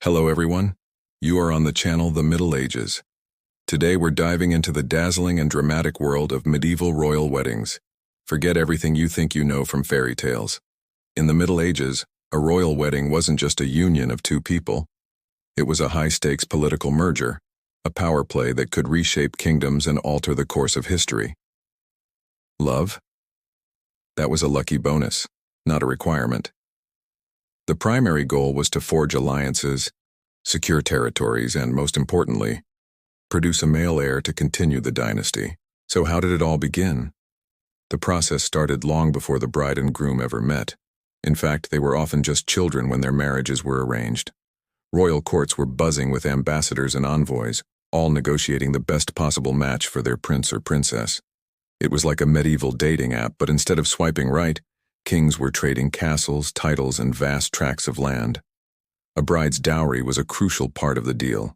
Hello everyone, you are on the channel The Middle Ages. Today we're diving into the dazzling and dramatic world of medieval royal weddings. Forget everything you think you know from fairy tales. In the Middle Ages, a royal wedding wasn't just a union of two people. It was a high-stakes political merger, a power play that could reshape kingdoms and alter the course of history. Love? That was a lucky bonus, not a requirement. The primary goal was to forge alliances, secure territories, and most importantly, produce a male heir to continue the dynasty. So how did it all begin? The process started long before the bride and groom ever met. In fact, they were often just children when their marriages were arranged. Royal courts were buzzing with ambassadors and envoys, all negotiating the best possible match for their prince or princess. It was like a medieval dating app, but instead of swiping right, kings were trading castles, titles, and vast tracts of land. A bride's dowry was a crucial part of the deal.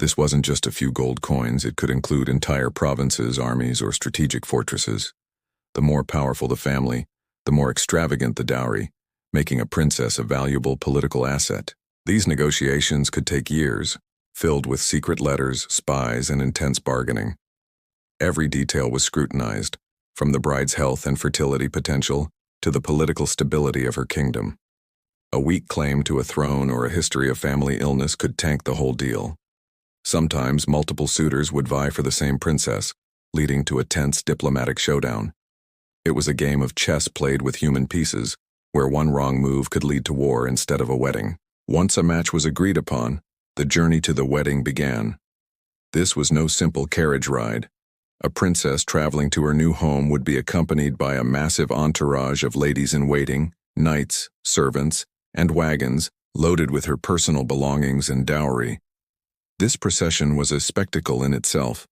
This wasn't just a few gold coins, it could include entire provinces, armies, or strategic fortresses. The more powerful the family, the more extravagant the dowry, making a princess a valuable political asset. These negotiations could take years, filled with secret letters, spies, and intense bargaining. Every detail was scrutinized, from the bride's health and fertility potential to the political stability of her kingdom. A weak claim to a throne or a history of family illness could tank the whole deal. Sometimes multiple suitors would vie for the same princess, leading to a tense diplomatic showdown. It was a game of chess played with human pieces, where one wrong move could lead to war instead of a wedding. Once a match was agreed upon, the journey to the wedding began. This was no simple carriage ride. A princess traveling to her new home would be accompanied by a massive entourage of ladies-in-waiting, knights, servants, and wagons loaded with her personal belongings and dowry. This procession was a spectacle in itself,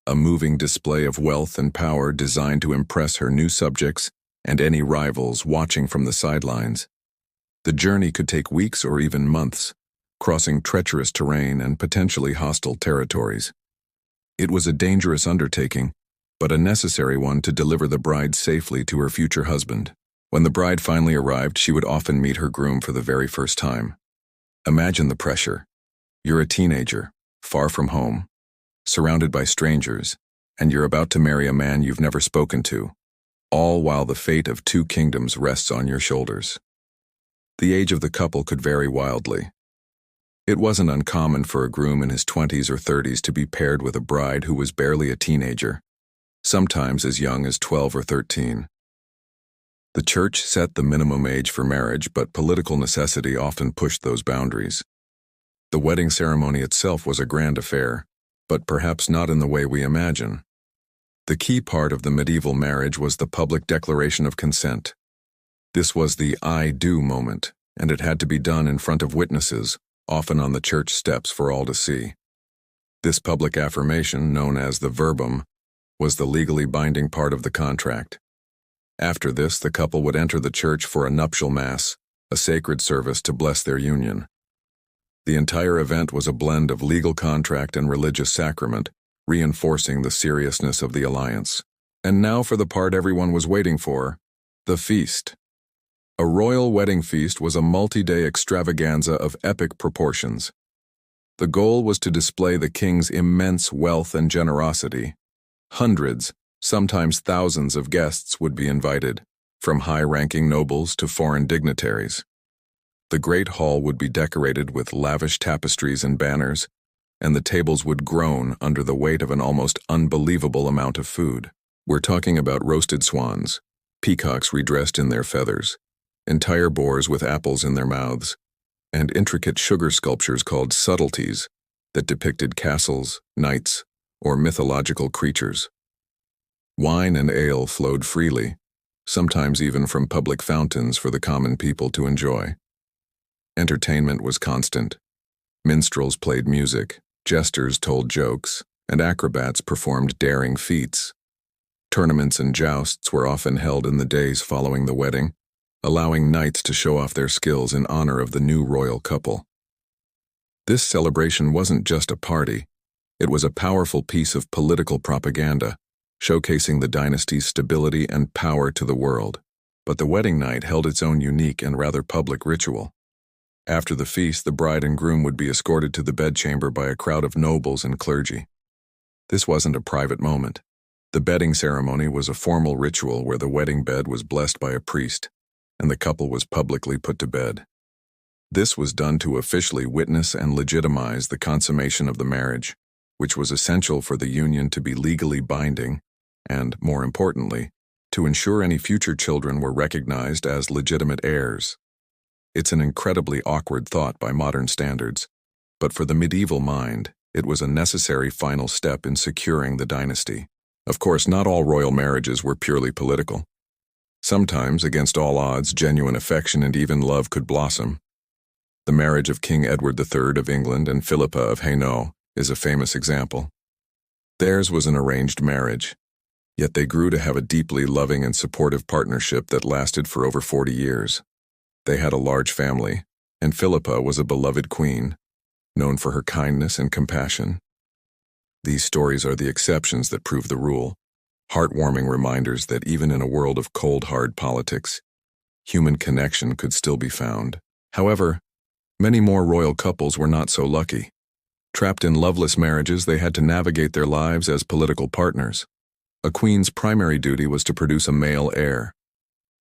a moving display of wealth and power designed to impress her new subjects and any rivals watching from the sidelines. The journey could take weeks or even months, crossing treacherous terrain and potentially hostile territories. It was a dangerous undertaking, but a necessary one to deliver the bride safely to her future husband. When the bride finally arrived, she would often meet her groom for the very first time. Imagine the pressure. You're a teenager, far from home, surrounded by strangers, and you're about to marry a man you've never spoken to, all while the fate of two kingdoms rests on your shoulders. The age of the couple could vary wildly. It wasn't uncommon for a groom in his 20s or 30s to be paired with a bride who was barely a teenager, sometimes as young as 12 or 13. The church set the minimum age for marriage, but political necessity often pushed those boundaries. The wedding ceremony itself was a grand affair, but perhaps not in the way we imagine. The key part of the medieval marriage was the public declaration of consent. This was the "I do" moment, and it had to be done in front of witnesses, often on the church steps for all to see. This public affirmation, known as the verbum, was the legally binding part of the contract. After this, the couple would enter the church for a nuptial mass, a sacred service to bless their union. The entire event was a blend of legal contract and religious sacrament, reinforcing the seriousness of the alliance. And now for the part everyone was waiting for, the feast. A royal wedding feast was a multi-day extravaganza of epic proportions. The goal was to display the king's immense wealth and generosity. Hundreds, sometimes thousands of guests would be invited, from high-ranking nobles to foreign dignitaries. The great hall would be decorated with lavish tapestries and banners, and the tables would groan under the weight of an almost unbelievable amount of food. We're talking about roasted swans, peacocks redressed in their feathers, entire boars with apples in their mouths, and intricate sugar sculptures called subtleties that depicted castles, knights, or mythological creatures. Wine and ale flowed freely, sometimes even from public fountains for the common people to enjoy. Entertainment was constant. Minstrels played music, jesters told jokes, and acrobats performed daring feats. Tournaments and jousts were often held in the days following the wedding, allowing knights to show off their skills in honor of the new royal couple. This celebration wasn't just a party, it was a powerful piece of political propaganda, showcasing the dynasty's stability and power to the world. But the wedding night held its own unique and rather public ritual. After the feast, the bride and groom would be escorted to the bedchamber by a crowd of nobles and clergy. This wasn't a private moment. The bedding ceremony was a formal ritual where the wedding bed was blessed by a priest, and the couple was publicly put to bed. This was done to officially witness and legitimize the consummation of the marriage, which was essential for the union to be legally binding and, more importantly, to ensure any future children were recognized as legitimate heirs. It's an incredibly awkward thought by modern standards, but for the medieval mind, it was a necessary final step in securing the dynasty. Of course, not all royal marriages were purely political. Sometimes, against all odds, genuine affection and even love could blossom. The marriage of King Edward III of England and Philippa of Hainaut is a famous example. Theirs was an arranged marriage, yet they grew to have a deeply loving and supportive partnership that lasted for over 40 years. They had a large family, and Philippa was a beloved queen, known for her kindness and compassion. These stories are the exceptions that prove the rule, heartwarming reminders that even in a world of cold, hard politics, human connection could still be found. However, many more royal couples were not so lucky. Trapped in loveless marriages, they had to navigate their lives as political partners. A queen's primary duty was to produce a male heir.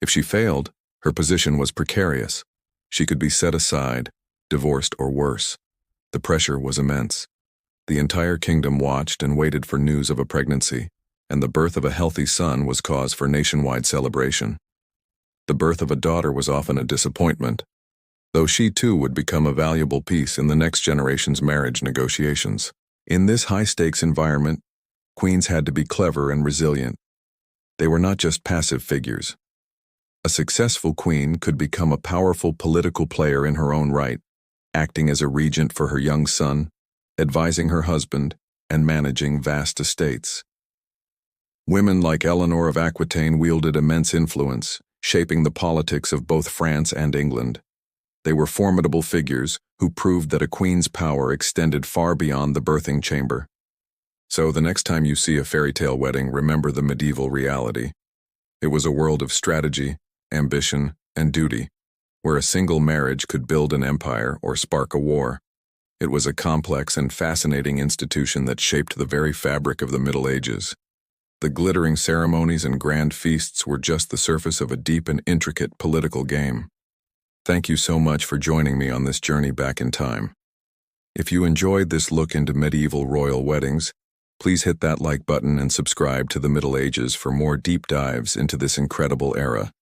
If she failed, her position was precarious. She could be set aside, divorced, or worse. The pressure was immense. The entire kingdom watched and waited for news of a pregnancy, and the birth of a healthy son was cause for nationwide celebration. The birth of a daughter was often a disappointment, though she too would become a valuable piece in the next generation's marriage negotiations. In this high-stakes environment, queens had to be clever and resilient. They were not just passive figures. A successful queen could become a powerful political player in her own right, acting as a regent for her young son, advising her husband, and managing vast estates. Women like Eleanor of Aquitaine wielded immense influence, shaping the politics of both France and England. They were formidable figures who proved that a queen's power extended far beyond the birthing chamber. So the next time you see a fairy tale wedding, remember the medieval reality. It was a world of strategy, ambition, and duty, where a single marriage could build an empire or spark a war. It was a complex and fascinating institution that shaped the very fabric of the Middle Ages. The glittering ceremonies and grand feasts were just the surface of a deep and intricate political game. Thank you so much for joining me on this journey back in time. If you enjoyed this look into medieval royal weddings, please hit that like button and subscribe to the Middle Ages for more deep dives into this incredible era.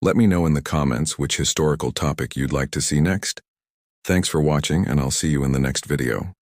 Let me know in the comments which historical topic you'd like to see next. Thanks for watching, and I'll see you in the next video.